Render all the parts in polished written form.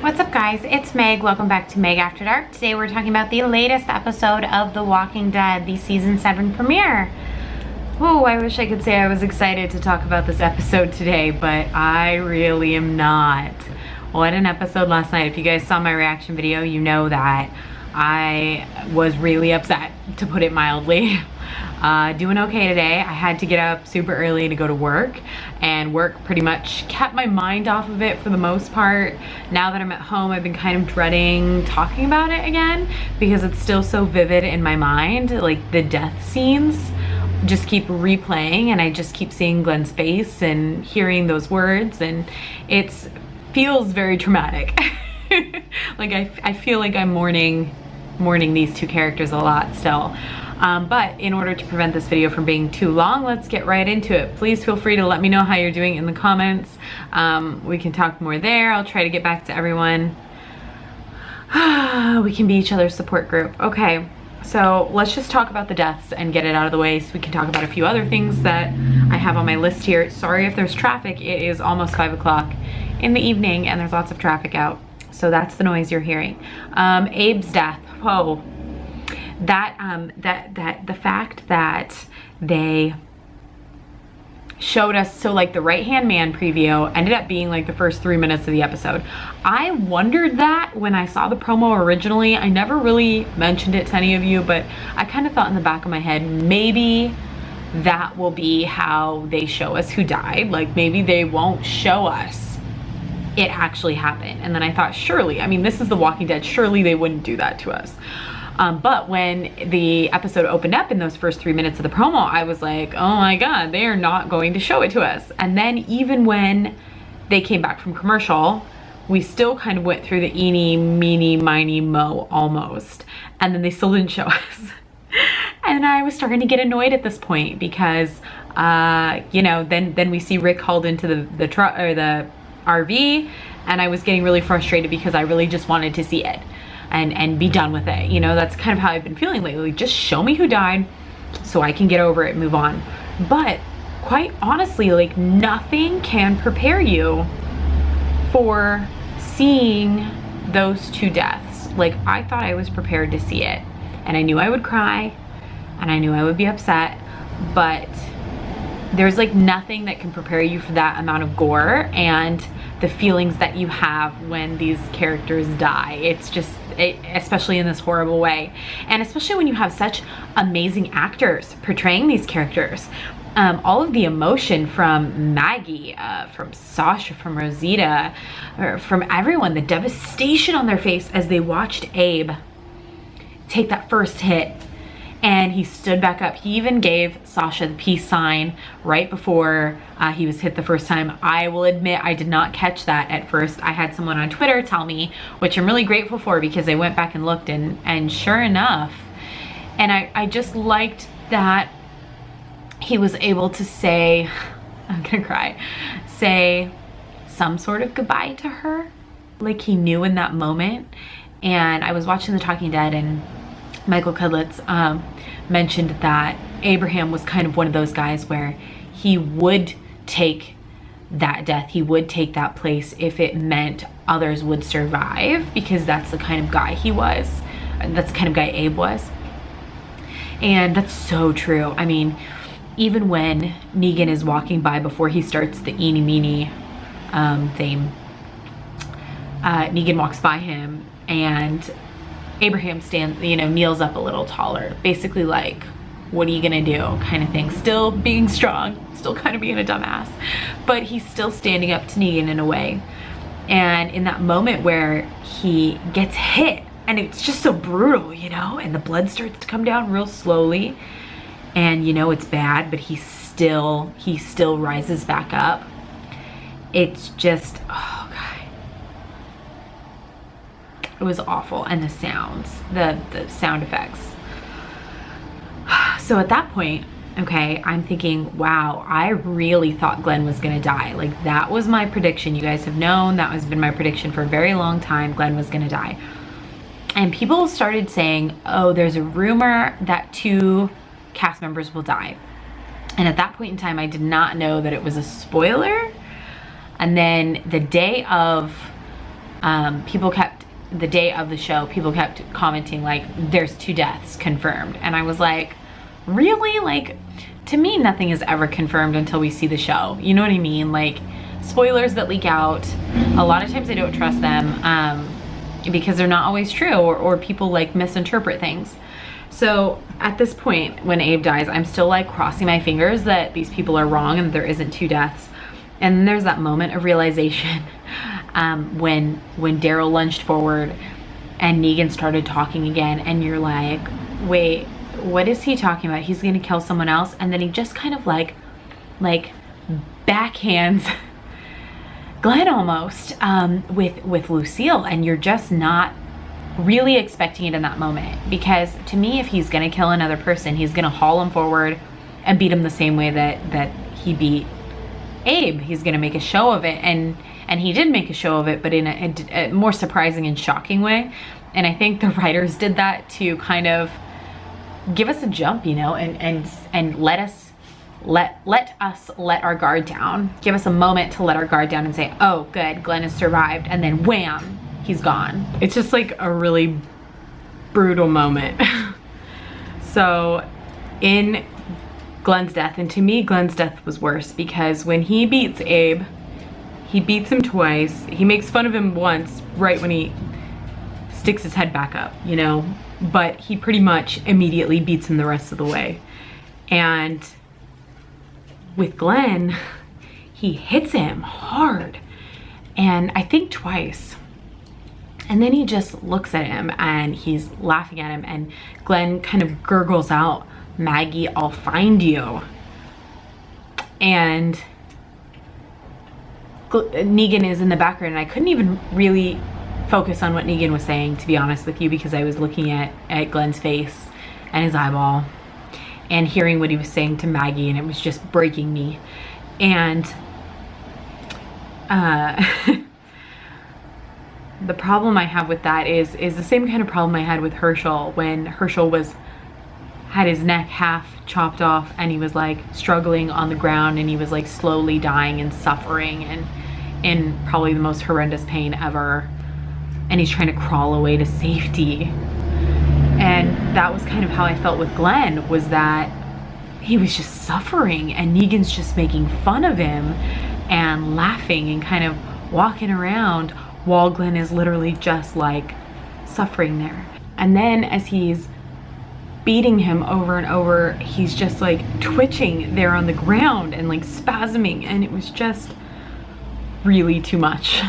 What's up guys, it's Meg. Welcome back to Meg After Dark. Today we're talking about the latest episode of The Walking Dead, the season 7 premiere. Oh, I wish I could say I was excited to talk about this episode today, but I really am not. What an episode last night. If you guys saw my reaction video, you know that I was really upset, to put it mildly. Doing okay today. I had to get up super early to go to work, and work pretty much kept my mind off of it for the most part. Now that I'm at home, I've been kind of dreading talking about it again because it's still so vivid in my mind. Like, the death scenes just keep replaying, and I just keep seeing Glenn's face and hearing those words, and it feels very traumatic. Like, I feel like I'm mourning these two characters a lot still. But in order to prevent this video from being too long, let's get right into it. Please feel free to let me know how you're doing in the comments. We can talk more there. I'll try to get back to everyone. We can be each other's support group. Okay, so let's just talk about the deaths and get it out of the way so we can talk about a few other things that I have on my list here. Sorry if there's traffic. It is almost 5 o'clock in the evening and there's lots of traffic out. So that's the noise you're hearing. Abe's death. Whoa. The fact that they showed us, so like the right-hand man preview ended up being like the first 3 minutes of the episode. I wondered that when I saw the promo originally. I never really mentioned it to any of you, but I kind of thought in the back of my head, maybe that will be how they show us who died. Like, maybe they won't show us it actually happened. And then I thought, surely, I mean, this is The Walking Dead, surely they wouldn't do that to us. But when the episode opened up in those first 3 minutes of the promo, I was like, oh my God, they are not going to show it to us. And then even when they came back from commercial, we still kind of went through the eeny, meeny, miny, mo almost. And then they still didn't show us. And I was starting to get annoyed at this point because, you know, then we see Rick hauled into the truck or the RV, and I was getting really frustrated because I really just wanted to see it and be done with it. You know, that's kind of how I've been feeling lately. Just show me who died so I can get over it and move on. But quite honestly, like, nothing can prepare you for seeing those two deaths. Like, I thought I was prepared to see it, and I knew I would cry and I knew I would be upset, but there's like nothing that can prepare you for that amount of gore and the feelings that you have when these characters die. It's just, especially in this horrible way. And especially when you have such amazing actors portraying these characters. All of the emotion from Maggie, from Sasha, from Rosita, from everyone, the devastation on their face as they watched Abe take that first hit. And he stood back up. He even gave Sasha the peace sign right before he was hit the first time. I will admit I did not catch that at first. I had someone on Twitter tell me, which I'm really grateful for because I went back and looked, and sure enough. And I just liked that he was able to say, I'm gonna cry, say some sort of goodbye to her. Like, he knew in that moment. And I was watching The Talking Dead, and Michael Cudlitz mentioned that Abraham was kind of one of those guys where he would take that death, he would take that place if it meant others would survive, because that's the kind of guy he was. That's the kind of guy Abe was. And that's so true. I mean, even when Negan is walking by before he starts the eeny meeny theme, Negan walks by him and Abraham kneels up a little taller, basically like, what are you gonna do kind of thing. Still being strong, still kind of being a dumbass, but he's still standing up to Negan in a way. And in that moment where he gets hit, and it's just so brutal, you know, and the blood starts to come down real slowly, and you know it's bad, but he still rises back up. It's just, oh, it was awful. And the sounds, the sound effects. So at that point, okay, I'm thinking, wow, I really thought Glenn was gonna die. Like, that was my prediction. You guys have known that has been my prediction for a very long time. Glenn was gonna die. And people started saying, oh, there's a rumor that 2 cast members will die. And at that point in time, I did not know that it was a spoiler. And then the day of people kept, the day of the show, people kept commenting like, there's 2 deaths confirmed. And I was like, really? Like, to me, nothing is ever confirmed until we see the show. You know what I mean? Like, spoilers that leak out, a lot of times I don't trust them because they're not always true, or people like misinterpret things. So at this point, when Abe dies, I'm still like crossing my fingers that these people are wrong and there isn't 2 deaths. And then there's that moment of realization when Daryl lunged forward and Negan started talking again, and you're like, wait, what is he talking about? He's gonna kill someone else? And then he just kind of like backhands Glenn almost with Lucille, and you're just not really expecting it in that moment. Because to me, if he's gonna kill another person, he's gonna haul him forward and beat him the same way that he beat Abe. He's gonna make a show of it, and he did make a show of it, but in a more surprising and shocking way. And I think the writers did that to kind of give us a jump, you know, and let us let our guard down. Give us a moment to let our guard down and say, oh, good, Glenn has survived, and then wham, he's gone. It's just like a really brutal moment. So in Glenn's death, and to me, Glenn's death was worse, because when he beats Abe, he beats him twice. He makes fun of him once, right when he sticks his head back up, you know, but he pretty much immediately beats him the rest of the way. And with Glenn, he hits him hard, and I think twice. And then he just looks at him and he's laughing at him, and Glenn kind of gurgles out, "Maggie, I'll find you." And Negan is in the background, and I couldn't even really focus on what Negan was saying, to be honest with you, because I was looking at Glenn's face and his eyeball and hearing what he was saying to Maggie, and it was just breaking me. And the problem I have with that is the same kind of problem I had with Herschel, when Herschel had his neck half chopped off, and he was like struggling on the ground, and he was like slowly dying and suffering and in probably the most horrendous pain ever, and he's trying to crawl away to safety. And that was kind of how I felt with Glenn, was that he was just suffering, and Negan's just making fun of him and laughing and kind of walking around while Glenn is literally just like suffering there. And then as he's beating him over and over, he's just like twitching there on the ground and like spasming, and it was just really too much.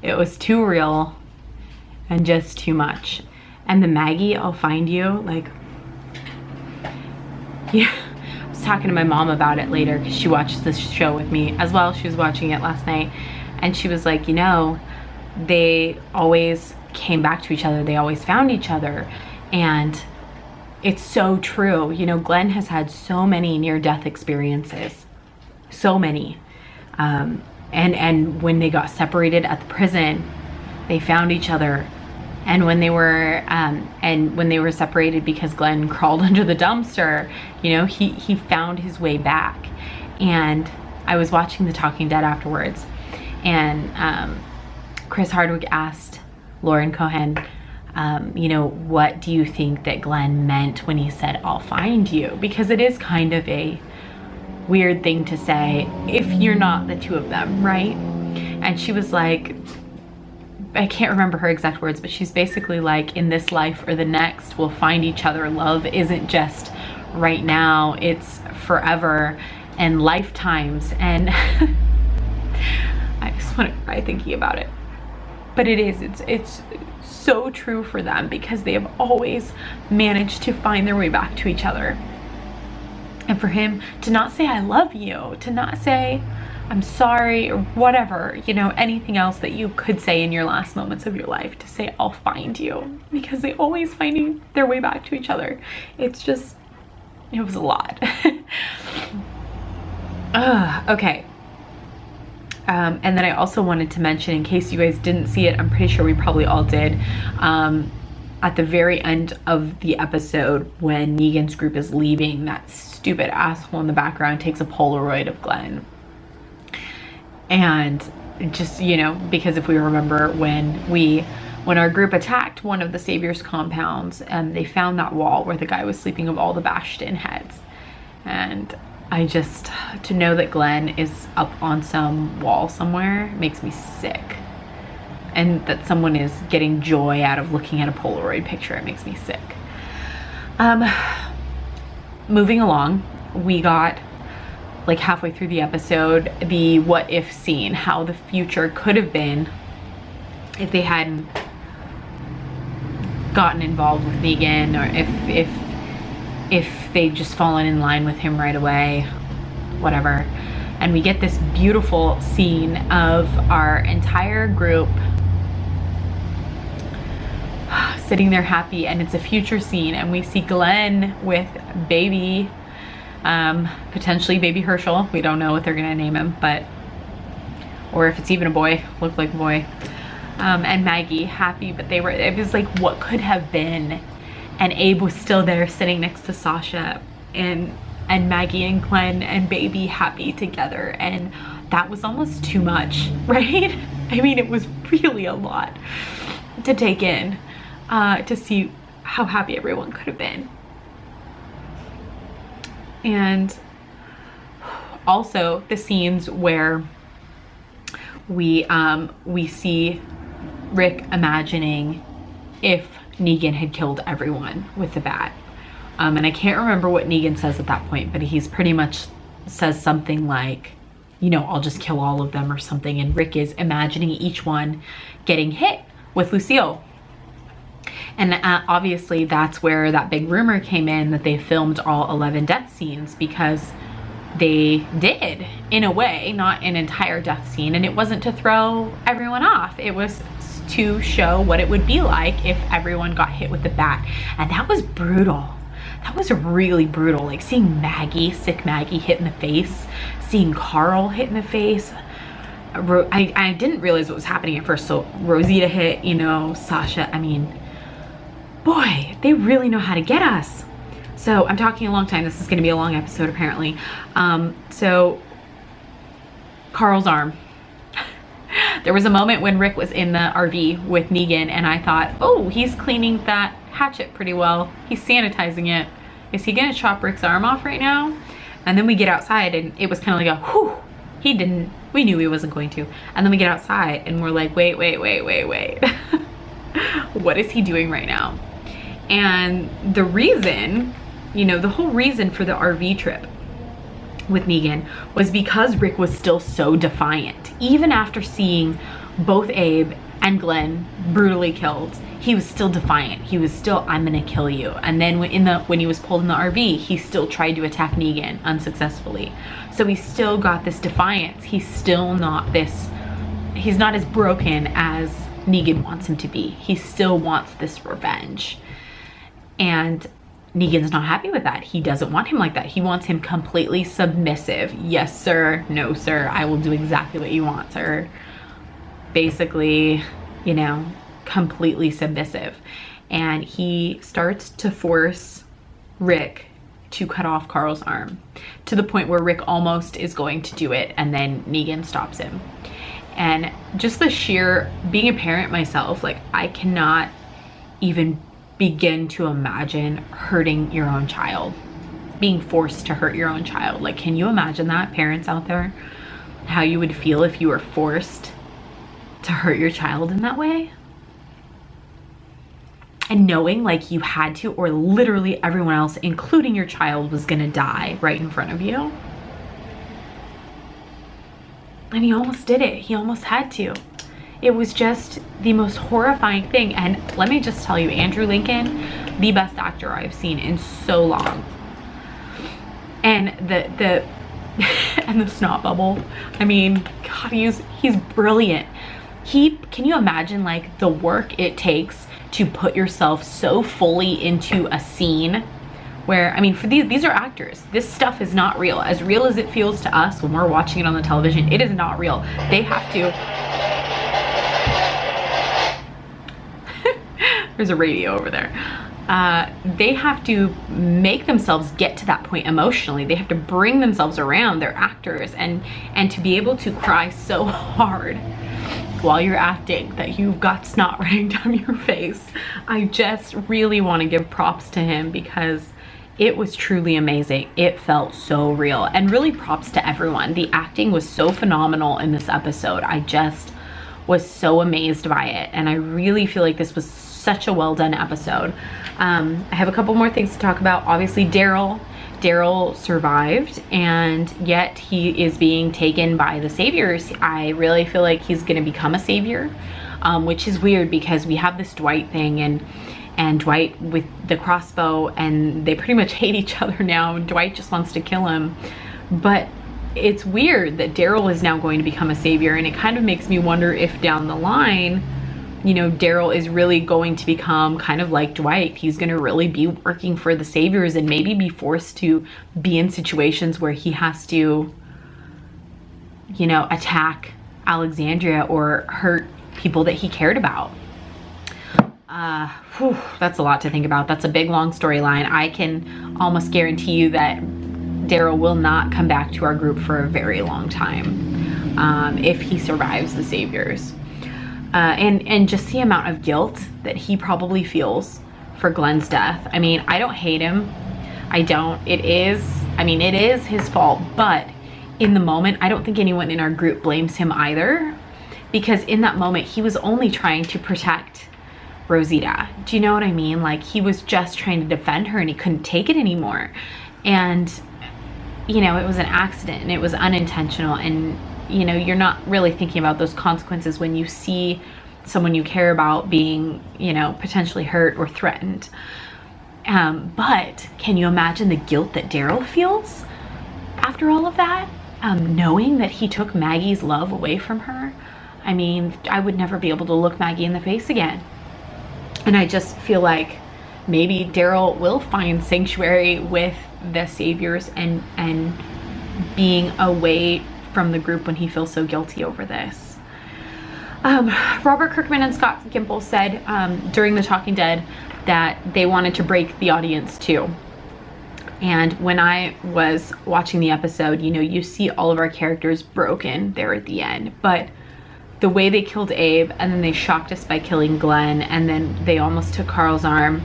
It was too real and just too much. And the Maggie, I'll find you, like, yeah, I was talking to my mom about it later, because she watches this show with me as well. She was watching it last night, and she was like, you know, they always came back to each other, they always found each other. And it's so true. You know, Glenn has had so many near-death experiences, so many. And when they got separated at the prison, they found each other. And when they were separated because Glenn crawled under the dumpster, you know, he found his way back. And I was watching The Talking Dead afterwards, and Chris Hardwick asked Lauren Cohan, you know, what do you think that Glenn meant when he said, "I'll find you"? Because it is kind of a weird thing to say if you're not the two of them, right? And she was like, I can't remember her exact words, but she's basically like, in this life or the next, we'll find each other. Love isn't just right now, it's forever and lifetimes. And I just want to cry thinking about it. But it is, it's so true for them, because they have always managed to find their way back to each other. And for him to not say "I love you," to not say "I'm sorry," or whatever, you know, anything else that you could say in your last moments of your life, to say "I'll find you," because they always finding their way back to each other. It's just, it was a lot. Okay. And then I also wanted to mention, in case you guys didn't see it, I'm pretty sure we probably all did, at the very end of the episode, when Negan's group is leaving, that stupid asshole in the background takes a Polaroid of Glenn. And just, you know, because if we remember when our group attacked one of the Savior's compounds, they found that wall where the guy was sleeping of all the bashed in heads. And I just, to know that Glenn is up on some wall somewhere makes me sick. And that someone is getting joy out of looking at a Polaroid picture, it makes me sick. Moving along, we got like halfway through the episode, the what if scene, how the future could have been if they hadn't gotten involved with Negan, or if they'd just fallen in line with him right away, whatever. And we get this beautiful scene of our entire group sitting there happy, and it's a future scene, and we see Glenn with baby, potentially baby Herschel. We don't know what they're gonna name him, but, or if it's even a boy, looked like a boy. And Maggie happy, but it was like what could have been. And Abe was still there sitting next to Sasha, and Maggie and Glenn and baby happy together, and that was almost too much, right? I mean, it was really a lot to take in, to see how happy everyone could have been. And also the scenes where we see Rick imagining if Negan had killed everyone with the bat. And I can't remember what Negan says at that point, but he's pretty much says something like, you know, I'll just kill all of them or something. And Rick is imagining each one getting hit with Lucille. And obviously that's where that big rumor came in that they filmed all 11 death scenes, because they did, in a way, not an entire death scene. And it wasn't to throw everyone off. It was to show what it would be like if everyone got hit with the bat. And that was brutal. That was really brutal. Like seeing Maggie, sick Maggie, hit in the face, seeing Carl hit in the face. I didn't realize what was happening at first. So Rosita hit, you know, Sasha. I mean, boy, they really know how to get us. So I'm talking a long time. This is going to be a long episode apparently. So Carl's arm. There was a moment when Rick was in the RV with Negan, and I thought, oh, he's cleaning that hatchet pretty well. He's sanitizing it. Is he gonna chop Rick's arm off right now? And then we get outside, and it was kind of like a, whew, he didn't. We knew he wasn't going to. And then we get outside, and we're like, wait. What is he doing right now? And the reason, you know, the whole reason for the RV trip with Negan was because Rick was still so defiant. Even after seeing both Abe and Glenn brutally killed, he was still defiant. He was still, I'm gonna kill you. And then when he was pulled in the RV, he still tried to attack Negan unsuccessfully. So he's still got this defiance. He's still not this, he's not as broken as Negan wants him to be. He still wants this revenge. And Negan's not happy with that. He doesn't want him like that. He wants him completely submissive. Yes, sir. No, sir. I will do exactly what you want, sir. Basically, you know, completely submissive. And he starts to force Rick to cut off Carl's arm, to the point where Rick almost is going to do it, and then Negan stops him. And just the sheer, being a parent myself, like I cannot even begin to imagine hurting your own child, being forced to hurt your own child. Like, can you imagine that, parents out there, how you would feel if you were forced to hurt your child in that way? And knowing like you had to, or literally everyone else, including your child, was gonna die right in front of you. And he almost did it. He almost had to. It was just the most horrifying thing. And let me just tell you, Andrew Lincoln, the best actor I've seen in so long. And the and the snot bubble. I mean, God, he's brilliant. Can you imagine like the work it takes to put yourself so fully into a scene where, I mean, for these are actors. This stuff is not real. As real as it feels to us when we're watching it on the television, it is not real. They have to. There's a radio over there. they have to make themselves get to that point emotionally. They have to bring themselves around. They're actors, and to be able to cry so hard while you're acting that you've got snot running down your face. I just really want to give props to him because it was truly amazing. It felt so real, and really props to everyone. The acting was so phenomenal in this episode. I just was so amazed by it, and I really feel like this was such a well done episode. I have a couple more things to talk about. Obviously, Daryl survived, and yet he is being taken by the saviors. I really feel like he's gonna become a savior, which is weird because we have this Dwight thing, and Dwight with the crossbow, and they pretty much hate each other now. Dwight just wants to kill him. But it's weird that Daryl is now going to become a savior, and it kind of makes me wonder if down the line, you know, Daryl is really going to become kind of like Dwight. He's going to really be working for the saviors and maybe be forced to be in situations where he has to, you know, attack Alexandria or hurt people that he cared about. That's a lot to think about. That's a big, long storyline. I can almost guarantee you that Daryl will not come back to our group for a very long time, if he survives the saviors. And just the amount of guilt that he probably feels for Glenn's death. I mean, I don't hate him. I don't. It is his fault, but in the moment, I don't think anyone in our group blames him either, because in that moment, he was only trying to protect Rosita. Do you know what I mean? Like, he was just trying to defend her, and he couldn't take it anymore. And, you know, it was an accident, and it was unintentional, and you know, you're not really thinking about those consequences when you see someone you care about being, you know, potentially hurt or threatened. But can you imagine the guilt that Daryl feels after all of that? Knowing that he took Maggie's love away from her. I mean, I would never be able to look Maggie in the face again. And I just feel like maybe Daryl will find sanctuary with the saviors and being away from the group when he feels so guilty over this. Robert Kirkman and Scott Gimple said during the Talking Dead that they wanted to break the audience too. And when I was watching the episode, you know, you see all of our characters broken there at the end, but the way they killed Abe, and then they shocked us by killing Glenn, and then they almost took Carl's arm,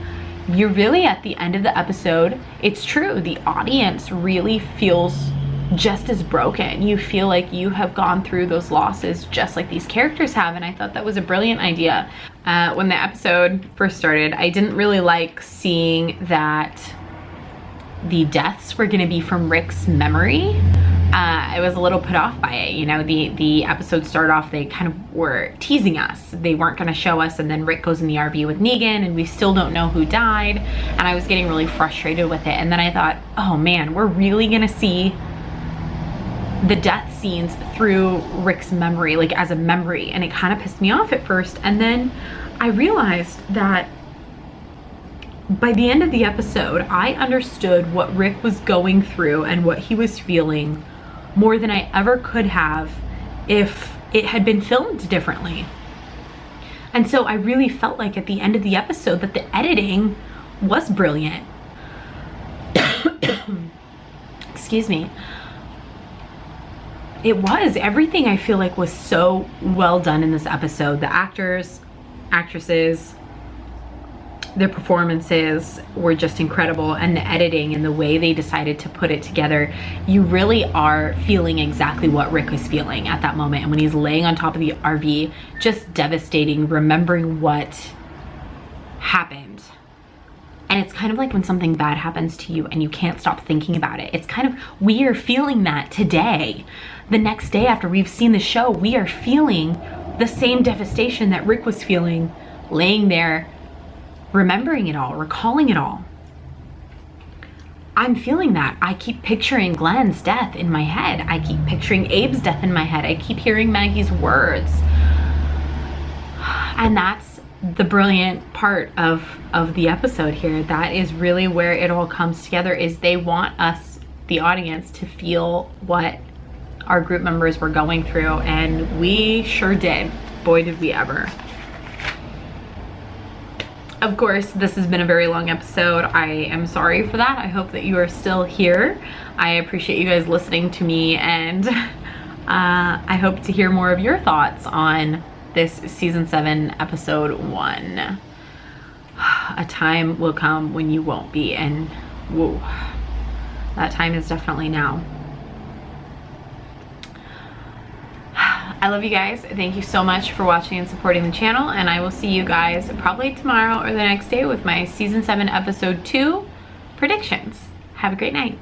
you're really at the end of the episode, it's true, the audience really feels just as broken. You feel like you have gone through those losses just like these characters have, and I thought that was a brilliant idea. When the episode first started, I didn't really like seeing that the deaths were gonna be from Rick's memory. I was a little put off by it. You know, the episode started off, they kind of were teasing us. They weren't gonna show us, and then Rick goes in the RV with Negan, and we still don't know who died, and I was getting really frustrated with it. And then I thought, oh man, we're really gonna see the death scenes through Rick's memory, like as a memory, and it kind of pissed me off at first. And then I realized that by the end of the episode, I understood what Rick was going through and what he was feeling more than I ever could have if it had been filmed differently. And so I really felt like at the end of the episode that the editing was brilliant. Excuse me. It was. Everything I feel like was so well done in this episode. The actors, actresses, their performances were just incredible, and the editing and the way they decided to put it together, you really are feeling exactly what Rick was feeling at that moment. And when he's laying on top of the RV, just devastating, remembering what happened. And it's kind of like when something bad happens to you and you can't stop thinking about it. It's kind of, we are feeling that today. The next day after we've seen the show, we are feeling the same devastation that Rick was feeling, laying there, remembering it all, recalling it all. I'm feeling that. I keep picturing Glenn's death in my head. I keep picturing Abe's death in my head. I keep hearing Maggie's words. And that's the brilliant part of the episode here. That is really where it all comes together, is they want us, the audience, to feel what our group members were going through, and we sure did. Boy, did we ever. Of course, this has been a very long episode. I am sorry for that. I hope that you are still here. I appreciate you guys listening to me, and I hope to hear more of your thoughts on this season 7, episode 1. A time will come when you won't be, and whoa, that time is definitely now. I love you guys. Thank you so much for watching and supporting the channel, and I will see you guys probably tomorrow or the next day with my season 7 episode 2 predictions. Have a great night.